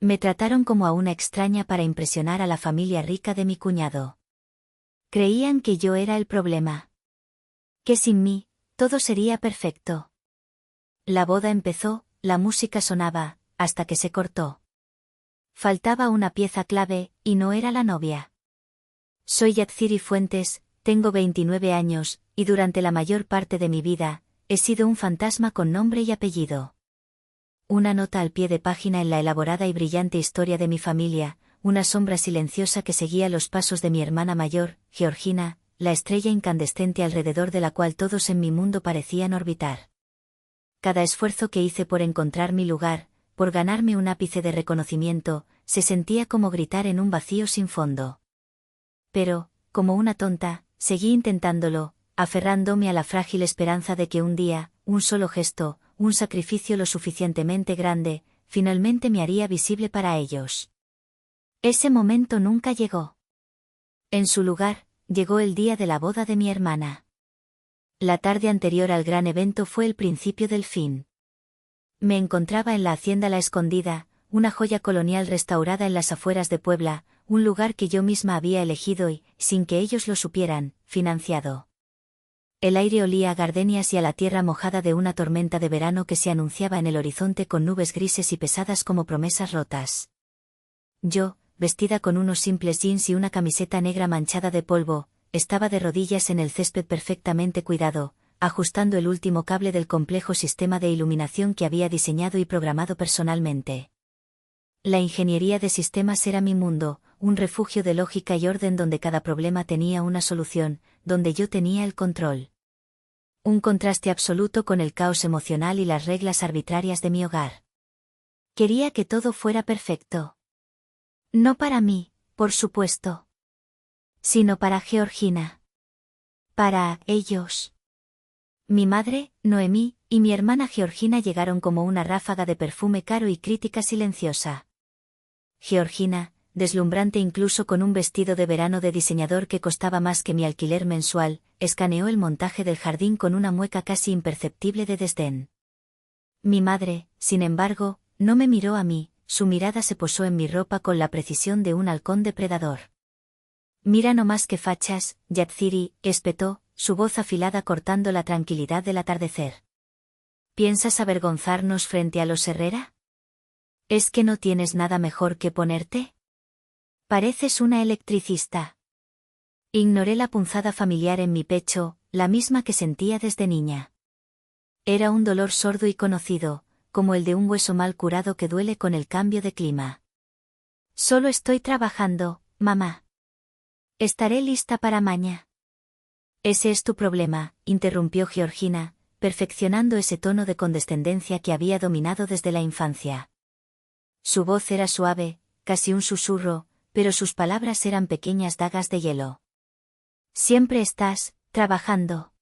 Me trataron como a una extraña para impresionar a la familia rica de mi cuñado. Creían que yo era el problema. Que sin mí, todo sería perfecto. La boda empezó, la música sonaba, hasta que se cortó. Faltaba una pieza clave, y no era la novia. Soy Yatziri Fuentes, tengo 29 años, y durante la mayor parte de mi vida, he sido un fantasma con nombre y apellido. Una nota al pie de página en la elaborada y brillante historia de mi familia, una sombra silenciosa que seguía los pasos de mi hermana mayor, Georgina, la estrella incandescente alrededor de la cual todos en mi mundo parecían orbitar. Cada esfuerzo que hice por encontrar mi lugar, por ganarme un ápice de reconocimiento, se sentía como gritar en un vacío sin fondo. Pero, como una tonta, seguí intentándolo, aferrándome a la frágil esperanza de que un día, un solo gesto, un sacrificio lo suficientemente grande, finalmente me haría visible para ellos. Ese momento nunca llegó. En su lugar, llegó el día de la boda de mi hermana. La tarde anterior al gran evento fue el principio del fin. Me encontraba en la hacienda La Escondida, una joya colonial restaurada en las afueras de Puebla, un lugar que yo misma había elegido y, sin que ellos lo supieran, financiado. El aire olía a gardenias y a la tierra mojada de una tormenta de verano que se anunciaba en el horizonte con nubes grises y pesadas como promesas rotas. Yo, vestida con unos simples jeans y una camiseta negra manchada de polvo, estaba de rodillas en el césped perfectamente cuidado, ajustando el último cable del complejo sistema de iluminación que había diseñado y programado personalmente. La ingeniería de sistemas era mi mundo, un refugio de lógica y orden donde cada problema tenía una solución, donde yo tenía el control. Un contraste absoluto con el caos emocional y las reglas arbitrarias de mi hogar. Quería que todo fuera perfecto. No para mí, por supuesto. Sino para Georgina. Para ellos. Mi madre, Noemí, y mi hermana Georgina llegaron como una ráfaga de perfume caro y crítica silenciosa. Georgina, deslumbrante incluso con un vestido de verano de diseñador que costaba más que mi alquiler mensual, escaneó el montaje del jardín con una mueca casi imperceptible de desdén. Mi madre, sin embargo, no me miró a mí, su mirada se posó en mi ropa con la precisión de un halcón depredador. Mira no más que fachas, Yatziri, espetó, su voz afilada cortando la tranquilidad del atardecer. ¿Piensas avergonzarnos frente a los Herrera? ¿Es que no tienes nada mejor que ponerte? Pareces una electricista. Ignoré la punzada familiar en mi pecho, la misma que sentía desde niña. Era un dolor sordo y conocido, como el de un hueso mal curado que duele con el cambio de clima. Solo estoy trabajando, mamá. Estaré lista para mañana. Ese es tu problema, interrumpió Georgina, perfeccionando ese tono de condescendencia que había dominado desde la infancia. Su voz era suave, casi un susurro, pero sus palabras eran pequeñas dagas de hielo. Siempre estás, trabajando.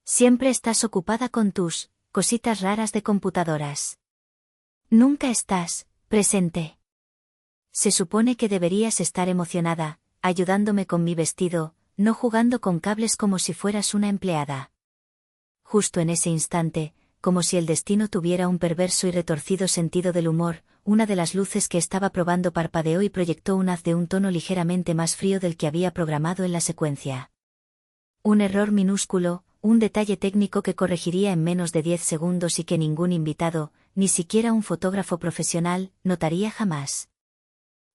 Siempre estás ocupada con tus cositas raras de computadoras. Nunca estás presente. Se supone que deberías estar emocionada, ayudándome con mi vestido, no jugando con cables como si fueras una empleada. Justo en ese instante, como si el destino tuviera un perverso y retorcido sentido del humor, una de las luces que estaba probando parpadeó y proyectó un haz de un tono ligeramente más frío del que había programado en la secuencia. Un error minúsculo, un detalle técnico que corregiría en menos de 10 segundos y que ningún invitado, ni siquiera un fotógrafo profesional, notaría jamás.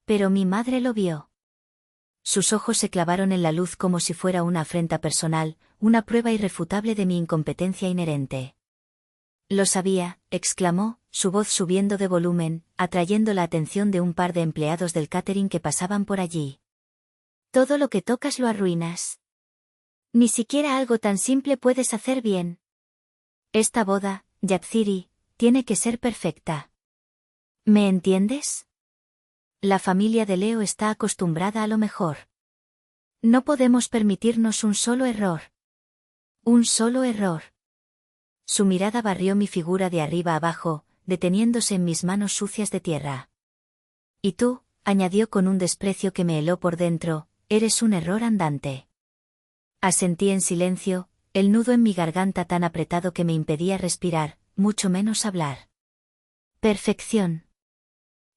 Pero mi madre lo vio. Sus ojos se clavaron en la luz como si fuera una afrenta personal, una prueba irrefutable de mi incompetencia inherente. Lo sabía, exclamó, su voz subiendo de volumen, atrayendo la atención de un par de empleados del catering que pasaban por allí. Todo lo que tocas lo arruinas. Ni siquiera algo tan simple puedes hacer bien. Esta boda, Yatziri, tiene que ser perfecta. ¿Me entiendes? La familia de Leo está acostumbrada a lo mejor. No podemos permitirnos un solo error. Un solo error. Su mirada barrió mi figura de arriba abajo, deteniéndose en mis manos sucias de tierra. Y tú, añadió con un desprecio que me heló por dentro, eres un error andante. Asentí en silencio, el nudo en mi garganta tan apretado que me impedía respirar, mucho menos hablar. Perfección.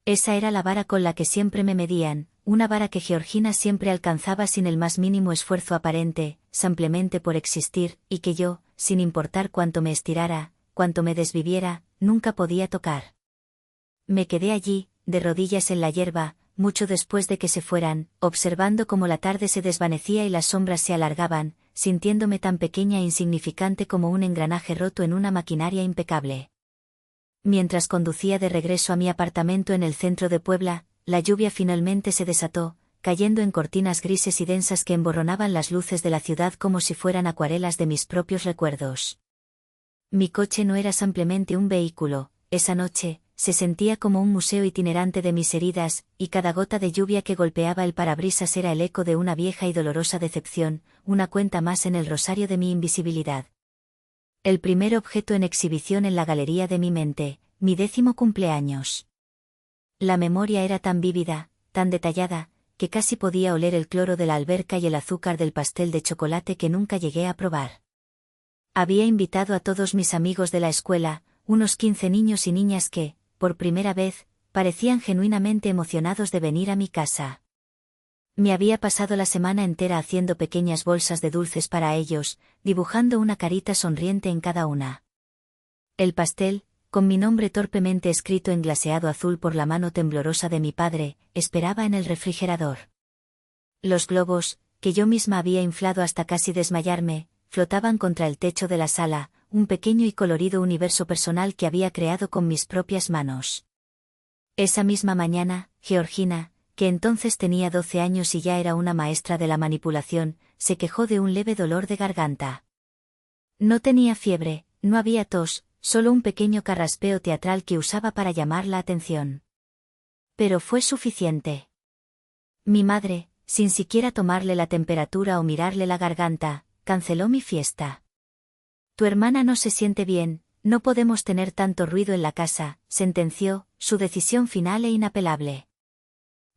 Esa era la vara con la que siempre me medían, una vara que Georgina siempre alcanzaba sin el más mínimo esfuerzo aparente, simplemente por existir, y que yo, sin importar cuánto me estirara, cuánto me desviviera, nunca podía tocar. Me quedé allí, de rodillas en la hierba, mucho después de que se fueran, observando cómo la tarde se desvanecía y las sombras se alargaban, sintiéndome tan pequeña e insignificante como un engranaje roto en una maquinaria impecable. Mientras conducía de regreso a mi apartamento en el centro de Puebla, la lluvia finalmente se desató, cayendo en cortinas grises y densas que emborronaban las luces de la ciudad como si fueran acuarelas de mis propios recuerdos. Mi coche no era simplemente un vehículo, esa noche, se sentía como un museo itinerante de mis heridas, y cada gota de lluvia que golpeaba el parabrisas era el eco de una vieja y dolorosa decepción, una cuenta más en el rosario de mi invisibilidad. El primer objeto en exhibición en la galería de mi mente, mi 10º cumpleaños. La memoria era tan vívida, tan detallada, que casi podía oler el cloro de la alberca y el azúcar del pastel de chocolate que nunca llegué a probar. Había invitado a todos mis amigos de la escuela, unos 15 niños y niñas que, por primera vez, parecían genuinamente emocionados de venir a mi casa. Me había pasado la semana entera haciendo pequeñas bolsas de dulces para ellos, dibujando una carita sonriente en cada una. El pastel, con mi nombre torpemente escrito en glaseado azul por la mano temblorosa de mi padre, esperaba en el refrigerador. Los globos, que yo misma había inflado hasta casi desmayarme, flotaban contra el techo de la sala, un pequeño y colorido universo personal que había creado con mis propias manos. Esa misma mañana, Georgina, que entonces tenía 12 años y ya era una maestra de la manipulación, se quejó de un leve dolor de garganta. No tenía fiebre, no había tos, solo un pequeño carraspeo teatral que usaba para llamar la atención. Pero fue suficiente. Mi madre, sin siquiera tomarle la temperatura o mirarle la garganta, canceló mi fiesta. Tu hermana no se siente bien, no podemos tener tanto ruido en la casa, sentenció, su decisión final e inapelable.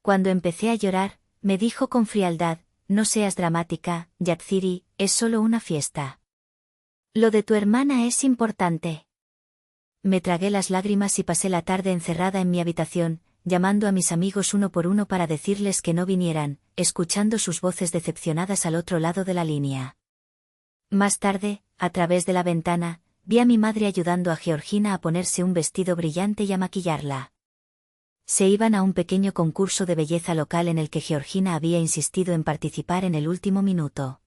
Cuando empecé a llorar, me dijo con frialdad, no seas dramática, Yatsiri, es solo una fiesta. Lo de tu hermana es importante. Me tragué las lágrimas y pasé la tarde encerrada en mi habitación, llamando a mis amigos uno por uno para decirles que no vinieran, escuchando sus voces decepcionadas al otro lado de la línea. Más tarde, a través de la ventana, vi a mi madre ayudando a Georgina a ponerse un vestido brillante y a maquillarla. Se iban a un pequeño concurso de belleza local en el que Georgina había insistido en participar en el último minuto.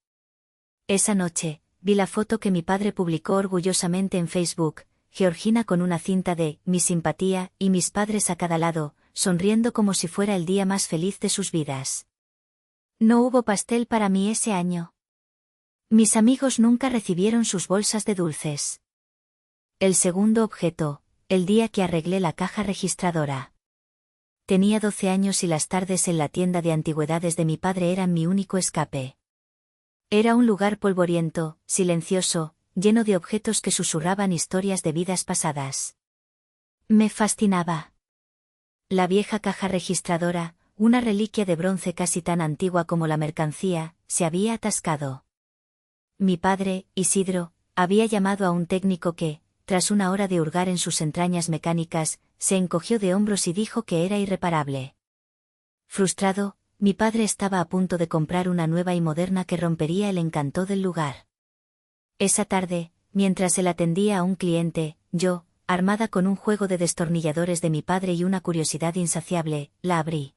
Esa noche, vi la foto que mi padre publicó orgullosamente en Facebook, Georgina con una cinta de Mi simpatía y mis padres a cada lado, sonriendo como si fuera el día más feliz de sus vidas. No hubo pastel para mí ese año. Mis amigos nunca recibieron sus bolsas de dulces. El segundo objeto, el día que arreglé la caja registradora. Tenía 12 años y las tardes en la tienda de antigüedades de mi padre eran mi único escape. Era un lugar polvoriento, silencioso, lleno de objetos que susurraban historias de vidas pasadas. Me fascinaba. La vieja caja registradora, una reliquia de bronce casi tan antigua como la mercancía, se había atascado. Mi padre, Isidro, había llamado a un técnico que, tras una hora de hurgar en sus entrañas mecánicas, se encogió de hombros y dijo que era irreparable. Frustrado, mi padre estaba a punto de comprar una nueva y moderna que rompería el encanto del lugar. Esa tarde, mientras él atendía a un cliente, yo, armada con un juego de destornilladores de mi padre y una curiosidad insaciable, la abrí.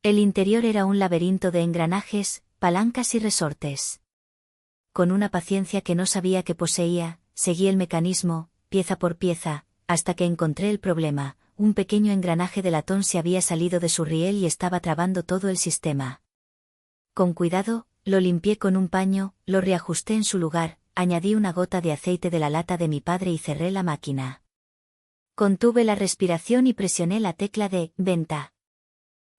El interior era un laberinto de engranajes, palancas y resortes. Con una paciencia que no sabía que poseía, seguí el mecanismo, pieza por pieza, hasta que encontré el problema. Un pequeño engranaje de latón se había salido de su riel y estaba trabando todo el sistema. Con cuidado, lo limpié con un paño, lo reajusté en su lugar, añadí una gota de aceite de la lata de mi padre y cerré la máquina. Contuve la respiración y presioné la tecla de «Venta».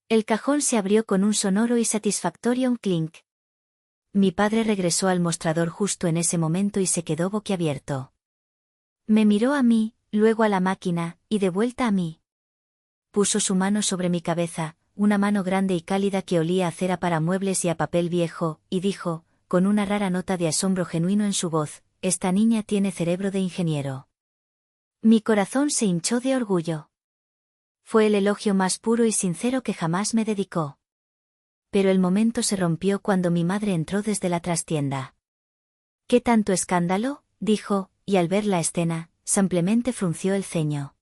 El cajón se abrió con un sonoro y satisfactorio clink. Mi padre regresó al mostrador justo en ese momento y se quedó boquiabierto. Me miró a mí, luego a la máquina, y de vuelta a mí. Puso su mano sobre mi cabeza, una mano grande y cálida que olía a cera para muebles y a papel viejo, y dijo, con una rara nota de asombro genuino en su voz, «Esta niña tiene cerebro de ingeniero». Mi corazón se hinchó de orgullo. Fue el elogio más puro y sincero que jamás me dedicó. Pero el momento se rompió cuando mi madre entró desde la trastienda. «¿Qué tanto escándalo?», dijo, y al ver la escena, simplemente frunció el ceño.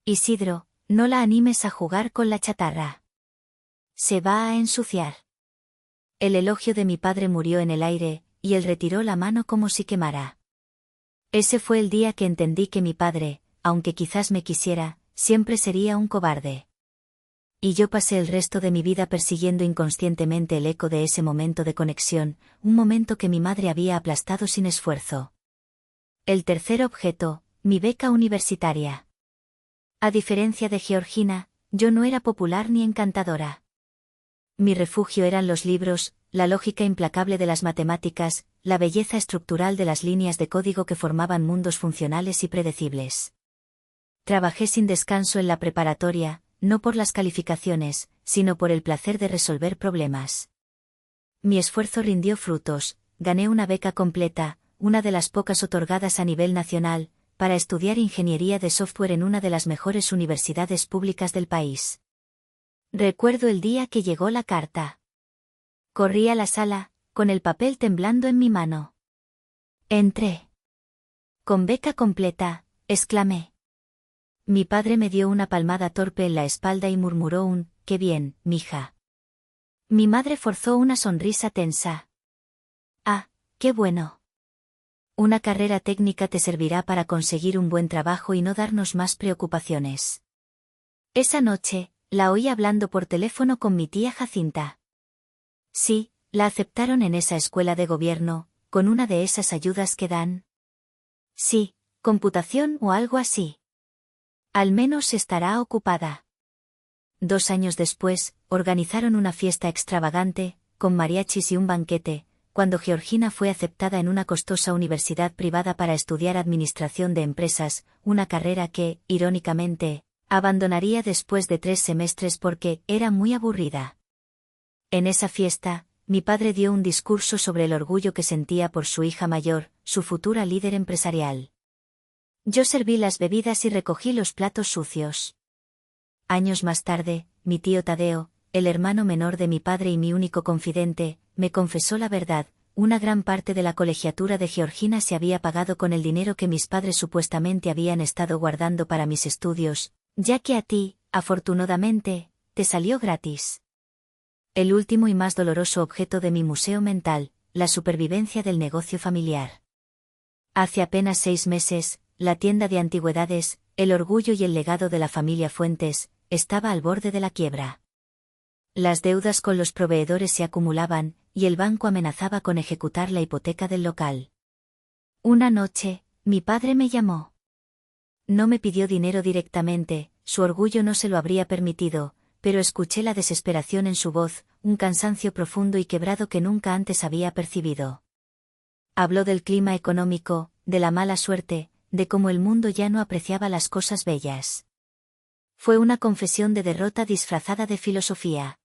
«Isidro, no la animes a jugar con la chatarra. Se va a ensuciar». El elogio de mi padre murió en el aire, y él retiró la mano como si quemara. Ese fue el día que entendí que mi padre, aunque quizás me quisiera, siempre sería un cobarde. Y yo pasé el resto de mi vida persiguiendo inconscientemente el eco de ese momento de conexión, un momento que mi madre había aplastado sin esfuerzo. El tercer objeto, mi beca universitaria. A diferencia de Georgina, yo no era popular ni encantadora. Mi refugio eran los libros, la lógica implacable de las matemáticas, la belleza estructural de las líneas de código que formaban mundos funcionales y predecibles. Trabajé sin descanso en la preparatoria, no por las calificaciones, sino por el placer de resolver problemas. Mi esfuerzo rindió frutos, gané una beca completa, una de las pocas otorgadas a nivel nacional, para estudiar ingeniería de software en una de las mejores universidades públicas del país. Recuerdo el día que llegó la carta. Corrí a la sala, con el papel temblando en mi mano. Entré. «Con beca completa», exclamé. Mi padre me dio una palmada torpe en la espalda y murmuró un «qué bien, mija». Mi madre forzó una sonrisa tensa. «Ah, qué bueno. Una carrera técnica te servirá para conseguir un buen trabajo y no darnos más preocupaciones». Esa noche, la oí hablando por teléfono con mi tía Jacinta. Sí, la aceptaron en esa escuela de gobierno, con una de esas ayudas que dan. Sí, computación o algo así. Al menos estará ocupada. 2 años después, organizaron una fiesta extravagante, con mariachis y un banquete, cuando Georgina fue aceptada en una costosa universidad privada para estudiar administración de empresas, una carrera que, irónicamente, abandonaría después de 3 semestres porque era muy aburrida. En esa fiesta, mi padre dio un discurso sobre el orgullo que sentía por su hija mayor, su futura líder empresarial. Yo serví las bebidas y recogí los platos sucios. Años más tarde, mi tío Tadeo, el hermano menor de mi padre y mi único confidente, me confesó la verdad: una gran parte de la colegiatura de Georgina se había pagado con el dinero que mis padres supuestamente habían estado guardando para mis estudios, ya que a ti, afortunadamente, te salió gratis. El último y más doloroso objeto de mi museo mental, la supervivencia del negocio familiar. Hace apenas 6 meses, la tienda de antigüedades, el orgullo y el legado de la familia Fuentes, estaba al borde de la quiebra. Las deudas con los proveedores se acumulaban, y el banco amenazaba con ejecutar la hipoteca del local. Una noche, mi padre me llamó. No me pidió dinero directamente, su orgullo no se lo habría permitido, pero escuché la desesperación en su voz, un cansancio profundo y quebrado que nunca antes había percibido. Habló del clima económico, de la mala suerte, de cómo el mundo ya no apreciaba las cosas bellas. Fue una confesión de derrota disfrazada de filosofía.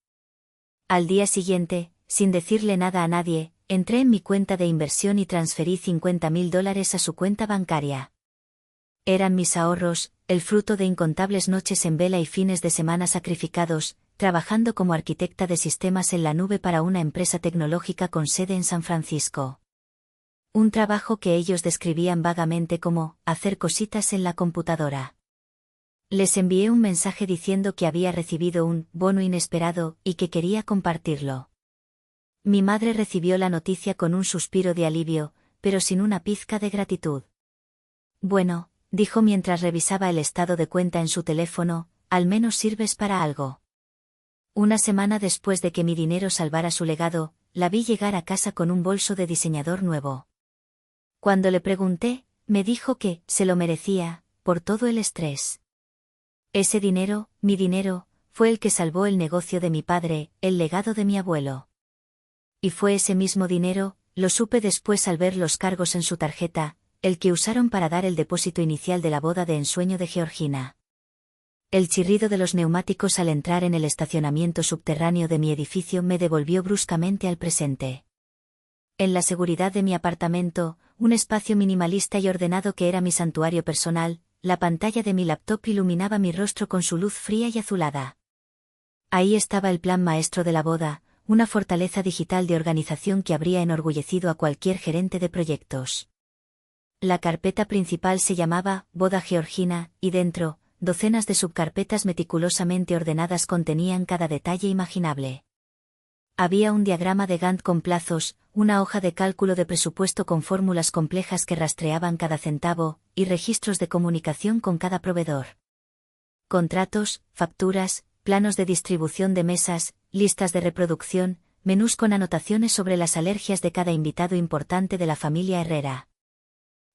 Al día siguiente, sin decirle nada a nadie, entré en mi cuenta de inversión y transferí $50.000 a su cuenta bancaria. Eran mis ahorros, el fruto de incontables noches en vela y fines de semana sacrificados, trabajando como arquitecta de sistemas en la nube para una empresa tecnológica con sede en San Francisco. Un trabajo que ellos describían vagamente como hacer cositas en la computadora. Les envié un mensaje diciendo que había recibido un bono inesperado y que quería compartirlo. Mi madre recibió la noticia con un suspiro de alivio, pero sin una pizca de gratitud. Bueno, dijo mientras revisaba el estado de cuenta en su teléfono, al menos sirves para algo. Una semana después de que mi dinero salvara su legado, la vi llegar a casa con un bolso de diseñador nuevo. Cuando le pregunté, me dijo que se lo merecía, por todo el estrés. Ese dinero, mi dinero, fue el que salvó el negocio de mi padre, el legado de mi abuelo. Y fue ese mismo dinero, lo supe después al ver los cargos en su tarjeta, el que usaron para dar el depósito inicial de la boda de ensueño de Georgina. El chirrido de los neumáticos al entrar en el estacionamiento subterráneo de mi edificio me devolvió bruscamente al presente. En la seguridad de mi apartamento, un espacio minimalista y ordenado que era mi santuario personal, la pantalla de mi laptop iluminaba mi rostro con su luz fría y azulada. Ahí estaba el plan maestro de la boda, una fortaleza digital de organización que habría enorgullecido a cualquier gerente de proyectos. La carpeta principal se llamaba Boda Georgina, y dentro, docenas de subcarpetas meticulosamente ordenadas contenían cada detalle imaginable. Había un diagrama de Gantt con plazos, una hoja de cálculo de presupuesto con fórmulas complejas que rastreaban cada centavo, y registros de comunicación con cada proveedor. Contratos, facturas, planos de distribución de mesas, listas de reproducción, menús con anotaciones sobre las alergias de cada invitado importante de la familia Herrera.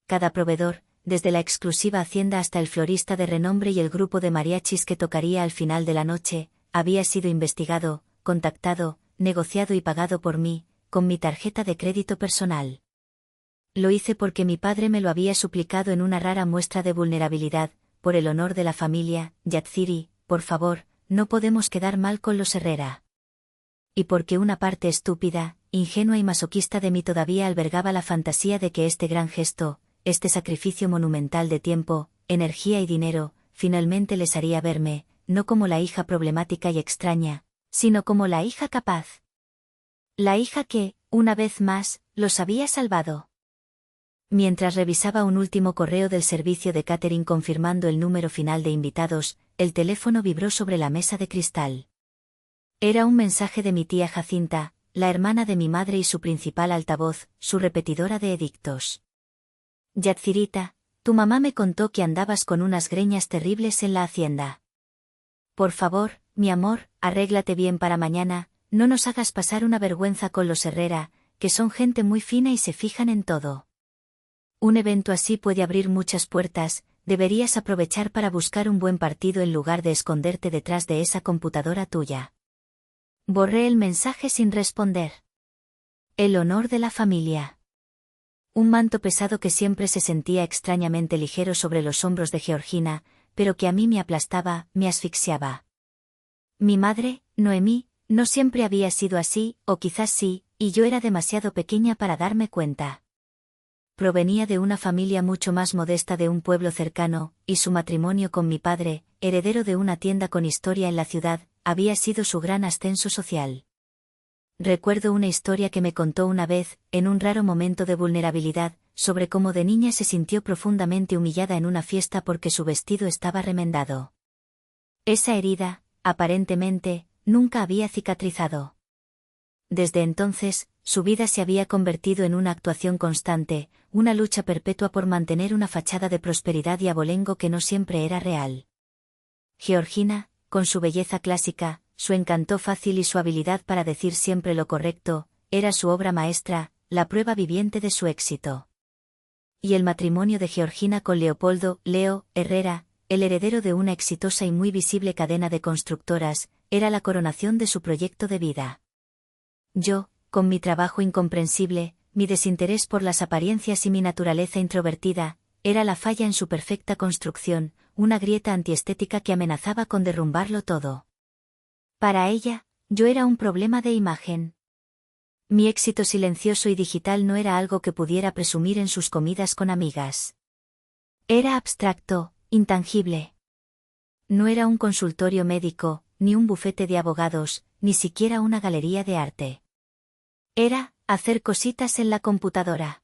Cada proveedor, desde la exclusiva hacienda hasta el florista de renombre y el grupo de mariachis que tocaría al final de la noche, había sido investigado, contactado, negociado y pagado por mí, con mi tarjeta de crédito personal. Lo hice porque mi padre me lo había suplicado en una rara muestra de vulnerabilidad, por el honor de la familia, Yatziri, por favor, no podemos quedar mal con los Herrera. Y porque una parte estúpida, ingenua y masoquista de mí todavía albergaba la fantasía de que este gran gesto, este sacrificio monumental de tiempo, energía y dinero, finalmente les haría verme, no como la hija problemática y extraña, sino como la hija capaz. La hija que, una vez más, los había salvado. Mientras revisaba un último correo del servicio de catering confirmando el número final de invitados, el teléfono vibró sobre la mesa de cristal. Era un mensaje de mi tía Jacinta, la hermana de mi madre y su principal altavoz, su repetidora de edictos. Yatzirita, tu mamá me contó que andabas con unas greñas terribles en la hacienda. Por favor, mi amor, arréglate bien para mañana, no nos hagas pasar una vergüenza con los Herrera, que son gente muy fina y se fijan en todo. Un evento así puede abrir muchas puertas, deberías aprovechar para buscar un buen partido en lugar de esconderte detrás de esa computadora tuya. Borré el mensaje sin responder. El honor de la familia. Un manto pesado que siempre se sentía extrañamente ligero sobre los hombros de Georgina, pero que a mí me aplastaba, me asfixiaba. Mi madre, Noemí, no siempre había sido así, o quizás sí, y yo era demasiado pequeña para darme cuenta. Provenía de una familia mucho más modesta de un pueblo cercano, y su matrimonio con mi padre, heredero de una tienda con historia en la ciudad, había sido su gran ascenso social. Recuerdo una historia que me contó una vez, en un raro momento de vulnerabilidad, sobre cómo de niña se sintió profundamente humillada en una fiesta porque su vestido estaba remendado. Esa herida, aparentemente, nunca había cicatrizado. Desde entonces, su vida se había convertido en una actuación constante, una lucha perpetua por mantener una fachada de prosperidad y abolengo que no siempre era real. Georgina, con su belleza clásica, su encanto fácil y su habilidad para decir siempre lo correcto, era su obra maestra, la prueba viviente de su éxito. Y el matrimonio de Georgina con Leopoldo, Leo, Herrera, el heredero de una exitosa y muy visible cadena de constructoras, era la coronación de su proyecto de vida. Yo, con mi trabajo incomprensible, mi desinterés por las apariencias y mi naturaleza introvertida, era la falla en su perfecta construcción, una grieta antiestética que amenazaba con derrumbarlo todo. Para ella, yo era un problema de imagen. Mi éxito silencioso y digital no era algo que pudiera presumir en sus comidas con amigas. Era abstracto, intangible. No era un consultorio médico, ni un bufete de abogados, ni siquiera una galería de arte. Era, hacer cositas en la computadora.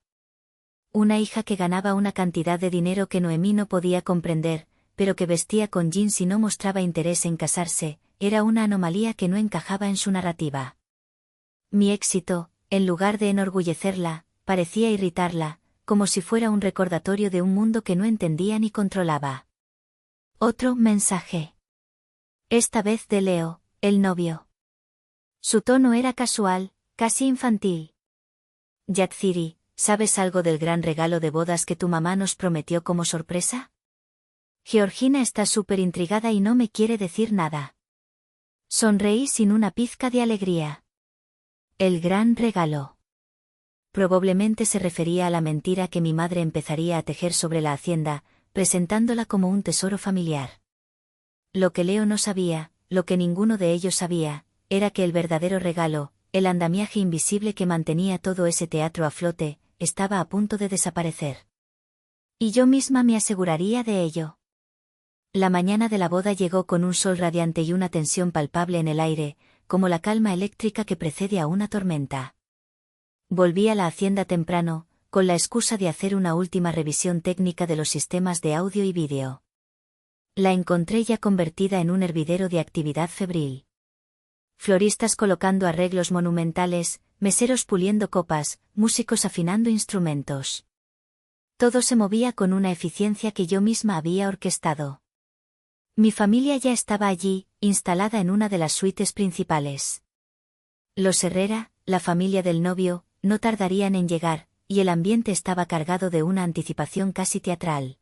Una hija que ganaba una cantidad de dinero que Noemí no podía comprender, pero que vestía con jeans y no mostraba interés en casarse, era una anomalía que no encajaba en su narrativa. Mi éxito, en lugar de enorgullecerla, parecía irritarla, como si fuera un recordatorio de un mundo que no entendía ni controlaba. Otro mensaje. Esta vez de Leo, el novio. Su tono era casual, casi infantil. Yatziri, ¿sabes algo del gran regalo de bodas que tu mamá nos prometió como sorpresa? Georgina está súper intrigada y no me quiere decir nada. Sonreí sin una pizca de alegría. El gran regalo. Probablemente se refería a la mentira que mi madre empezaría a tejer sobre la hacienda, presentándola como un tesoro familiar. Lo que Leo no sabía, lo que ninguno de ellos sabía, era que el verdadero regalo, el andamiaje invisible que mantenía todo ese teatro a flote, estaba a punto de desaparecer. Y yo misma me aseguraría de ello. La mañana de la boda llegó con un sol radiante y una tensión palpable en el aire, como la calma eléctrica que precede a una tormenta. Volví a la hacienda temprano, con la excusa de hacer una última revisión técnica de los sistemas de audio y vídeo. La encontré ya convertida en un hervidero de actividad febril. Floristas colocando arreglos monumentales, meseros puliendo copas, músicos afinando instrumentos. Todo se movía con una eficiencia que yo misma había orquestado. Mi familia ya estaba allí, instalada en una de las suites principales. Los Herrera, la familia del novio, no tardarían en llegar, y el ambiente estaba cargado de una anticipación casi teatral.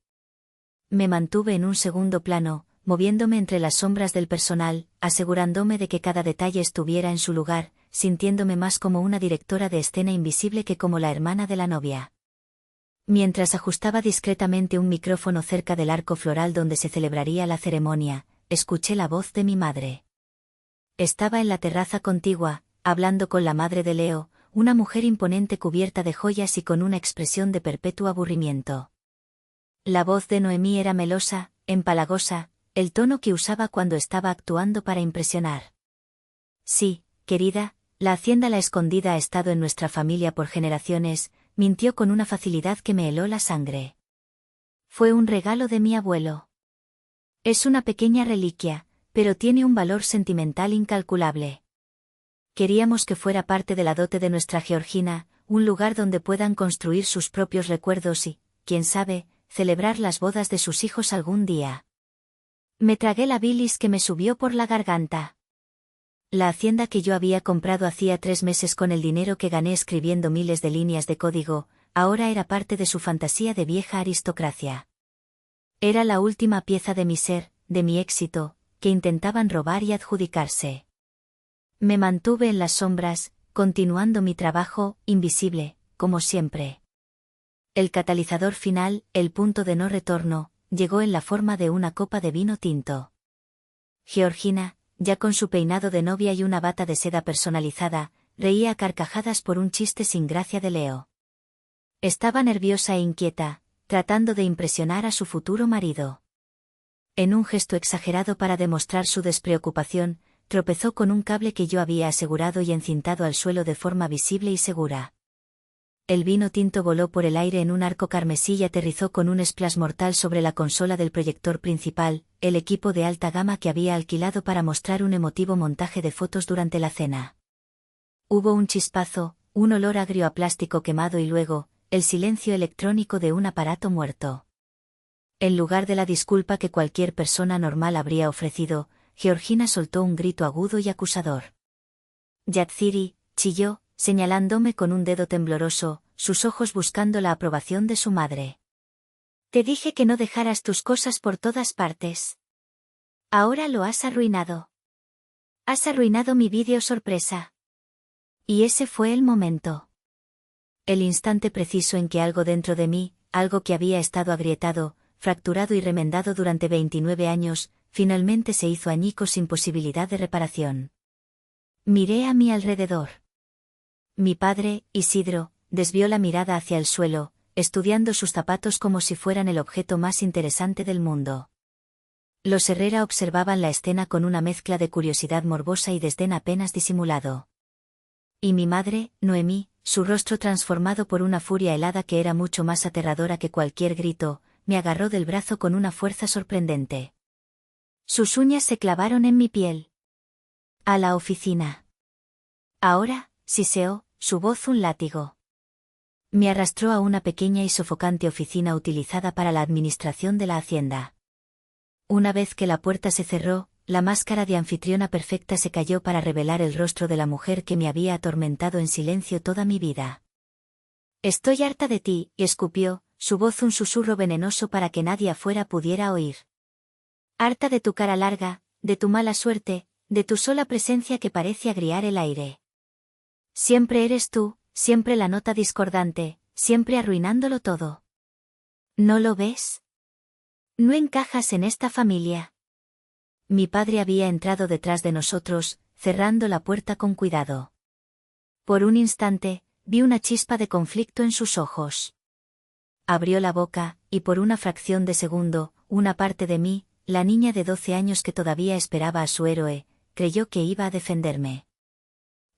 Me mantuve en un segundo plano, moviéndome entre las sombras del personal, asegurándome de que cada detalle estuviera en su lugar, sintiéndome más como una directora de escena invisible que como la hermana de la novia. Mientras ajustaba discretamente un micrófono cerca del arco floral donde se celebraría la ceremonia, escuché la voz de mi madre. Estaba en la terraza contigua, hablando con la madre de Leo, una mujer imponente cubierta de joyas y con una expresión de perpetuo aburrimiento. La voz de Noemí era melosa, empalagosa, el tono que usaba cuando estaba actuando para impresionar. Sí, querida, la hacienda La Escondida ha estado en nuestra familia por generaciones, mintió con una facilidad que me heló la sangre. Fue un regalo de mi abuelo. Es una pequeña reliquia, pero tiene un valor sentimental incalculable. Queríamos que fuera parte de la dote de nuestra Georgina, un lugar donde puedan construir sus propios recuerdos y, quién sabe, celebrar las bodas de sus hijos algún día. Me tragué la bilis que me subió por la garganta. La hacienda que yo había comprado hacía 3 meses con el dinero que gané escribiendo miles de líneas de código, ahora era parte de su fantasía de vieja aristocracia. Era la última pieza de mi ser, de mi éxito, que intentaban robar y adjudicarse. Me mantuve en las sombras, continuando mi trabajo, invisible, como siempre. El catalizador final, el punto de no retorno, llegó en la forma de una copa de vino tinto. Georgina, ya con su peinado de novia y una bata de seda personalizada, reía a carcajadas por un chiste sin gracia de Leo. Estaba nerviosa e inquieta, tratando de impresionar a su futuro marido. En un gesto exagerado para demostrar su despreocupación, tropezó con un cable que yo había asegurado y encintado al suelo de forma visible y segura. El vino tinto voló por el aire en un arco carmesí y aterrizó con un splash mortal sobre la consola del proyector principal, el equipo de alta gama que había alquilado para mostrar un emotivo montaje de fotos durante la cena. Hubo un chispazo, un olor agrio a plástico quemado y luego, el silencio electrónico de un aparato muerto. En lugar de la disculpa que cualquier persona normal habría ofrecido, Georgina soltó un grito agudo y acusador. Yatziri, chilló, señalándome con un dedo tembloroso, sus ojos buscando la aprobación de su madre. Te dije que no dejaras tus cosas por todas partes. Ahora lo has arruinado. Has arruinado mi vídeo sorpresa. Y ese fue el momento. El instante preciso en que algo dentro de mí, algo que había estado agrietado, fracturado y remendado durante 29 años, finalmente se hizo añicos sin posibilidad de reparación. Miré a mi alrededor. Mi padre, Isidro, desvió la mirada hacia el suelo, estudiando sus zapatos como si fueran el objeto más interesante del mundo. Los Herrera observaban la escena con una mezcla de curiosidad morbosa y desdén apenas disimulado. Y mi madre, Noemí, su rostro transformado por una furia helada que era mucho más aterradora que cualquier grito, me agarró del brazo con una fuerza sorprendente. Sus uñas se clavaron en mi piel. A la oficina. Ahora, siseó, su voz un látigo. Me arrastró a una pequeña y sofocante oficina utilizada para la administración de la hacienda. Una vez que la puerta se cerró, la máscara de anfitriona perfecta se cayó para revelar el rostro de la mujer que me había atormentado en silencio toda mi vida. Estoy harta de ti, escupió, su voz un susurro venenoso para que nadie afuera pudiera oír. Harta de tu cara larga, de tu mala suerte, de tu sola presencia que parece agriar el aire. Siempre eres tú, siempre la nota discordante, siempre arruinándolo todo. ¿No lo ves? No encajas en esta familia. Mi padre había entrado detrás de nosotros, cerrando la puerta con cuidado. Por un instante, vi una chispa de conflicto en sus ojos. Abrió la boca, y por una fracción de segundo, una parte de mí, la niña de 12 años que todavía esperaba a su héroe, creyó que iba a defenderme.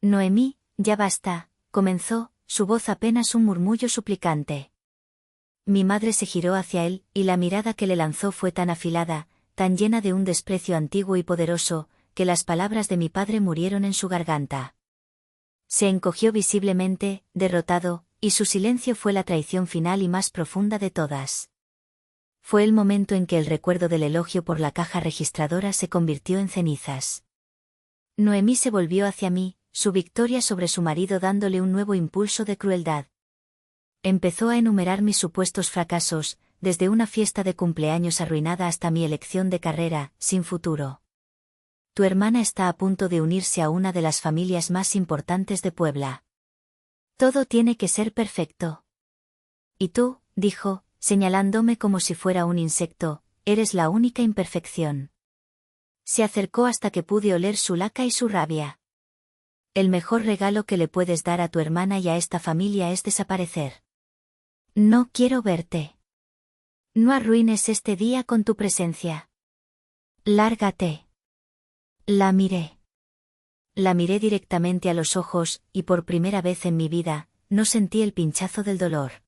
Noemí, ya basta, comenzó, su voz apenas un murmullo suplicante. Mi madre se giró hacia él, y la mirada que le lanzó fue tan afilada, tan llena de un desprecio antiguo y poderoso, que las palabras de mi padre murieron en su garganta. Se encogió visiblemente, derrotado, y su silencio fue la traición final y más profunda de todas. Fue el momento en que el recuerdo del elogio por la caja registradora se convirtió en cenizas. Noemí se volvió hacia mí, su victoria sobre su marido dándole un nuevo impulso de crueldad. Empezó a enumerar mis supuestos fracasos, desde una fiesta de cumpleaños arruinada hasta mi elección de carrera, sin futuro. Tu hermana está a punto de unirse a una de las familias más importantes de Puebla. Todo tiene que ser perfecto. Y tú, dijo, señalándome como si fuera un insecto, eres la única imperfección. Se acercó hasta que pude oler su laca y su rabia. El mejor regalo que le puedes dar a tu hermana y a esta familia es desaparecer. No quiero verte. No arruines este día con tu presencia. Lárgate. La miré. La miré directamente a los ojos, y por primera vez en mi vida, no sentí el pinchazo del dolor.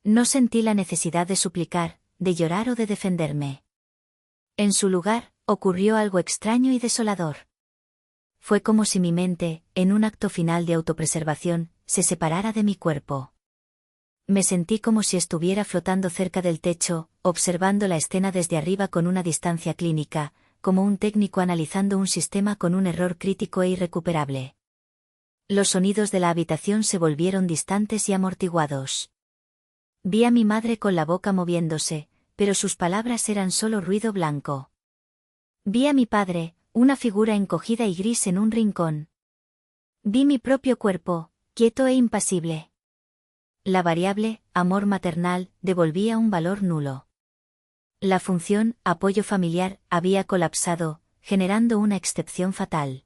No sentí la necesidad de suplicar, de llorar o de defenderme. En su lugar, ocurrió algo extraño y desolador. Fue como si mi mente, en un acto final de autopreservación, se separara de mi cuerpo. Me sentí como si estuviera flotando cerca del techo, observando la escena desde arriba con una distancia clínica, como un técnico analizando un sistema con un error crítico e irrecuperable. Los sonidos de la habitación se volvieron distantes y amortiguados. Vi a mi madre con la boca moviéndose, pero sus palabras eran solo ruido blanco. Vi a mi padre, una figura encogida y gris en un rincón. Vi mi propio cuerpo, quieto e impasible. La variable, amor maternal, devolvía un valor nulo. La función, apoyo familiar, había colapsado, generando una excepción fatal.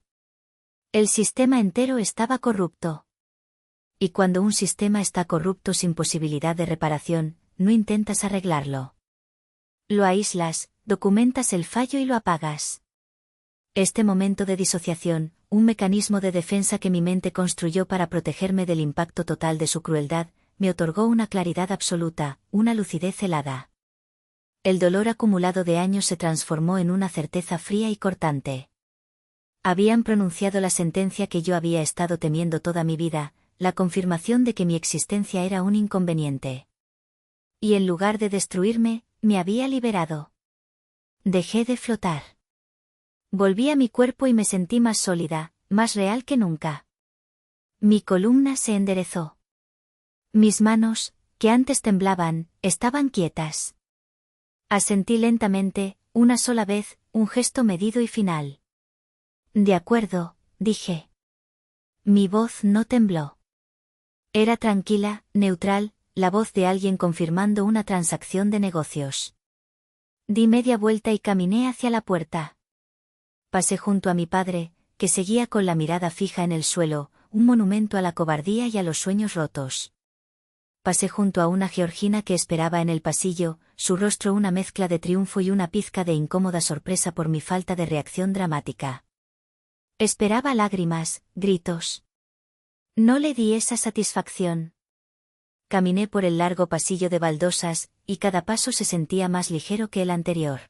El sistema entero estaba corrupto. Y cuando un sistema está corrupto sin posibilidad de reparación, no intentas arreglarlo. Lo aíslas, documentas el fallo y lo apagas. Este momento de disociación, un mecanismo de defensa que mi mente construyó para protegerme del impacto total de su crueldad, me otorgó una claridad absoluta, una lucidez helada. El dolor acumulado de años se transformó en una certeza fría y cortante. Habían pronunciado la sentencia que yo había estado temiendo toda mi vida, la confirmación de que mi existencia era un inconveniente. Y en lugar de destruirme, me había liberado. Dejé de flotar. Volví a mi cuerpo y me sentí más sólida, más real que nunca. Mi columna se enderezó. Mis manos, que antes temblaban, estaban quietas. Asentí lentamente, una sola vez, un gesto medido y final. De acuerdo, dije. Mi voz no tembló. Era tranquila, neutral, la voz de alguien confirmando una transacción de negocios. Di media vuelta y caminé hacia la puerta. Pasé junto a mi padre, que seguía con la mirada fija en el suelo, un monumento a la cobardía y a los sueños rotos. Pasé junto a una georgina que esperaba en el pasillo, su rostro una mezcla de triunfo y una pizca de incómoda sorpresa por mi falta de reacción dramática. Esperaba lágrimas, gritos. No le di esa satisfacción. Caminé por el largo pasillo de baldosas, y cada paso se sentía más ligero que el anterior.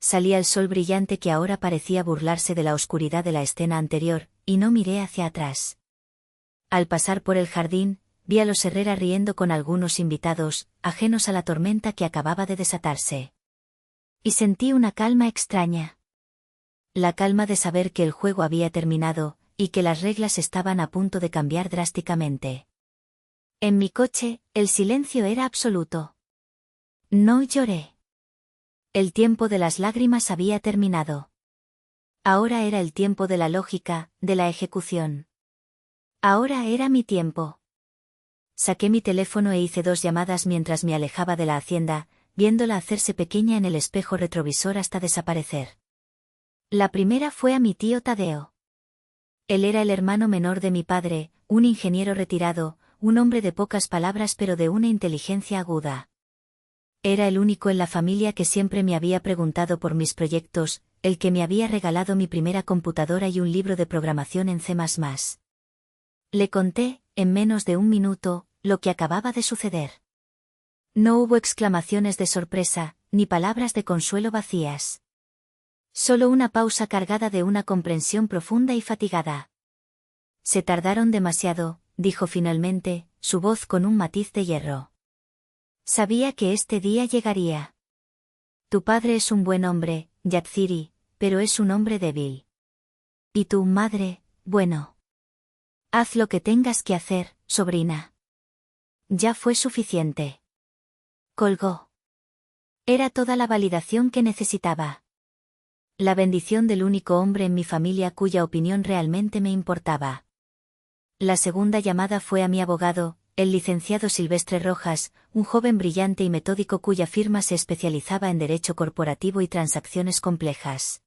Salía el sol brillante que ahora parecía burlarse de la oscuridad de la escena anterior, y no miré hacia atrás. Al pasar por el jardín, vi a los Herrera riendo con algunos invitados, ajenos a la tormenta que acababa de desatarse. Y sentí una calma extraña. La calma de saber que el juego había terminado, y que las reglas estaban a punto de cambiar drásticamente. En mi coche, el silencio era absoluto. No lloré. El tiempo de las lágrimas había terminado. Ahora era el tiempo de la lógica, de la ejecución. Ahora era mi tiempo. Saqué mi teléfono e hice 2 llamadas mientras me alejaba de la hacienda, viéndola hacerse pequeña en el espejo retrovisor hasta desaparecer. La primera fue a mi tío Tadeo. Él era el hermano menor de mi padre, un ingeniero retirado, un hombre de pocas palabras pero de una inteligencia aguda. Era el único en la familia que siempre me había preguntado por mis proyectos, el que me había regalado mi primera computadora y un libro de programación en C++. Le conté, en menos de un minuto, lo que acababa de suceder. No hubo exclamaciones de sorpresa, ni palabras de consuelo vacías. Solo una pausa cargada de una comprensión profunda y fatigada. Se tardaron demasiado, dijo finalmente, su voz con un matiz de hierro. Sabía que este día llegaría. Tu padre es un buen hombre, Yatziri, pero es un hombre débil. Y tu madre, bueno. Haz lo que tengas que hacer, sobrina. Ya fue suficiente. Colgó. Era toda la validación que necesitaba. La bendición del único hombre en mi familia cuya opinión realmente me importaba. La segunda llamada fue a mi abogado, el licenciado Silvestre Rojas, un joven brillante y metódico cuya firma se especializaba en derecho corporativo y transacciones complejas.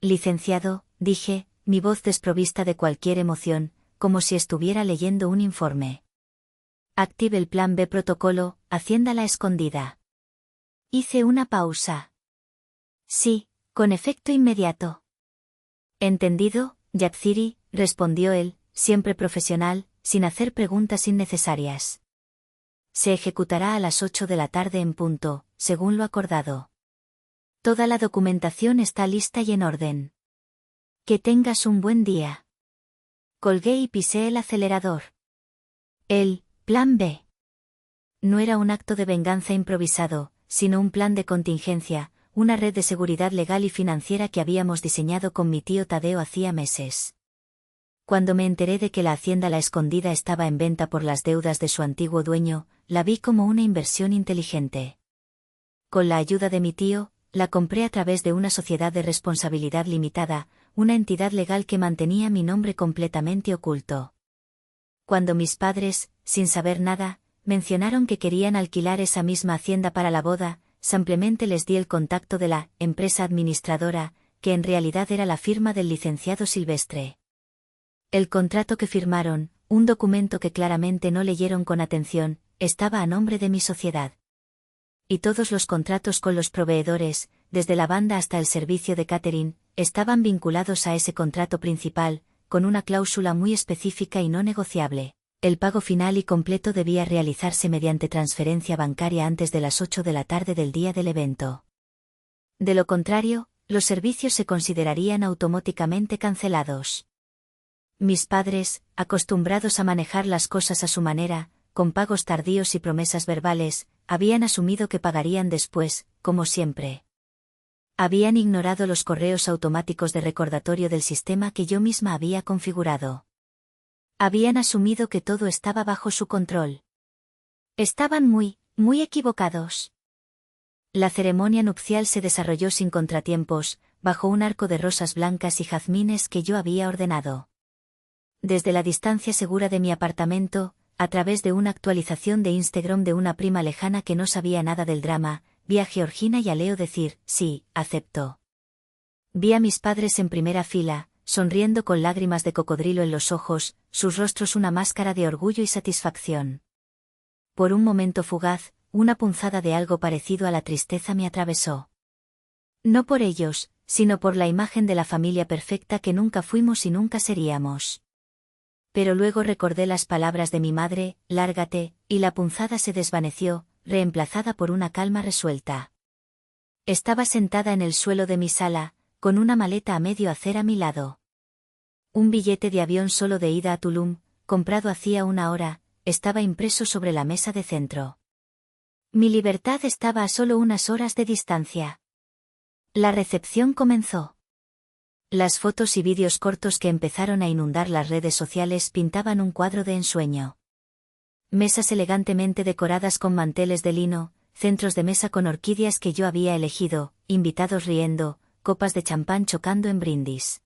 Licenciado, dije, mi voz desprovista de cualquier emoción, como si estuviera leyendo un informe. Active el plan B protocolo, Hacienda la escondida. Hice una pausa. Sí, con efecto inmediato. Entendido, Yatziri, respondió él, siempre profesional, sin hacer preguntas innecesarias. Se ejecutará a las 8 de la tarde en punto, según lo acordado. Toda la documentación está lista y en orden. Que tengas un buen día. Colgué y pisé el acelerador. El plan B. No era un acto de venganza improvisado, sino un plan de contingencia, una red de seguridad legal y financiera que habíamos diseñado con mi tío Tadeo hacía meses. Cuando me enteré de que la Hacienda La Escondida estaba en venta por las deudas de su antiguo dueño, la vi como una inversión inteligente. Con la ayuda de mi tío, la compré a través de una sociedad de responsabilidad limitada, una entidad legal que mantenía mi nombre completamente oculto. Cuando mis padres, sin saber nada, mencionaron que querían alquilar esa misma hacienda para la boda, simplemente les di el contacto de la empresa administradora, que en realidad era la firma del licenciado Silvestre. El contrato que firmaron, un documento que claramente no leyeron con atención, estaba a nombre de mi sociedad. Y todos los contratos con los proveedores, desde la banda hasta el servicio de catering, estaban vinculados a ese contrato principal, con una cláusula muy específica y no negociable. El pago final y completo debía realizarse mediante transferencia bancaria antes de las 8 de la tarde del día del evento. De lo contrario, los servicios se considerarían automáticamente cancelados. Mis padres, acostumbrados a manejar las cosas a su manera, con pagos tardíos y promesas verbales, habían asumido que pagarían después, como siempre. Habían ignorado los correos automáticos de recordatorio del sistema que yo misma había configurado. Habían asumido que todo estaba bajo su control. Estaban muy equivocados. La ceremonia nupcial se desarrolló sin contratiempos, bajo un arco de rosas blancas y jazmines que yo había ordenado. Desde la distancia segura de mi apartamento, a través de una actualización de Instagram de una prima lejana que no sabía nada del drama, vi a Georgina y a Leo decir, sí, acepto. Vi a mis padres en primera fila, sonriendo con lágrimas de cocodrilo en los ojos, sus rostros una máscara de orgullo y satisfacción. Por un momento fugaz, una punzada de algo parecido a la tristeza me atravesó. No por ellos, sino por la imagen de la familia perfecta que nunca fuimos y nunca seríamos. Pero luego recordé las palabras de mi madre, lárgate, y la punzada se desvaneció, reemplazada por una calma resuelta. Estaba sentada en el suelo de mi sala, con una maleta a medio hacer a mi lado. Un billete de avión solo de ida a Tulum, comprado hacía una hora, estaba impreso sobre la mesa de centro. Mi libertad estaba a solo unas horas de distancia. La recepción comenzó. Las fotos y vídeos cortos que empezaron a inundar las redes sociales pintaban un cuadro de ensueño. Mesas elegantemente decoradas con manteles de lino, centros de mesa con orquídeas que yo había elegido, invitados riendo, copas de champán chocando en brindis.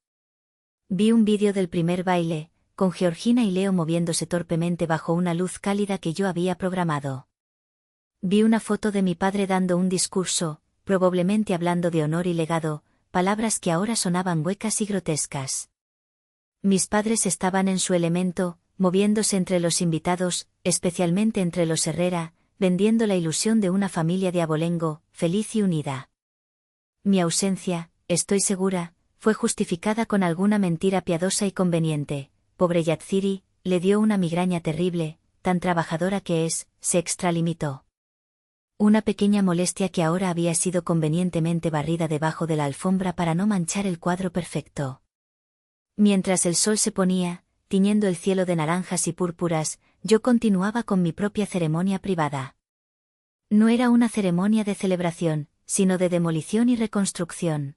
Vi un vídeo del primer baile, con Georgina y Leo moviéndose torpemente bajo una luz cálida que yo había programado. Vi una foto de mi padre dando un discurso, probablemente hablando de honor y legado, palabras que ahora sonaban huecas y grotescas. Mis padres estaban en su elemento, moviéndose entre los invitados, especialmente entre los Herrera, vendiendo la ilusión de una familia de abolengo, feliz y unida. Mi ausencia, estoy segura, fue justificada con alguna mentira piadosa y conveniente. Pobre Yatziri, le dio una migraña terrible, tan trabajadora que es, se extralimitó. Una pequeña molestia que ahora había sido convenientemente barrida debajo de la alfombra para no manchar el cuadro perfecto. Mientras el sol se ponía, tiñendo el cielo de naranjas y púrpuras, yo continuaba con mi propia ceremonia privada. No era una ceremonia de celebración, sino de demolición y reconstrucción.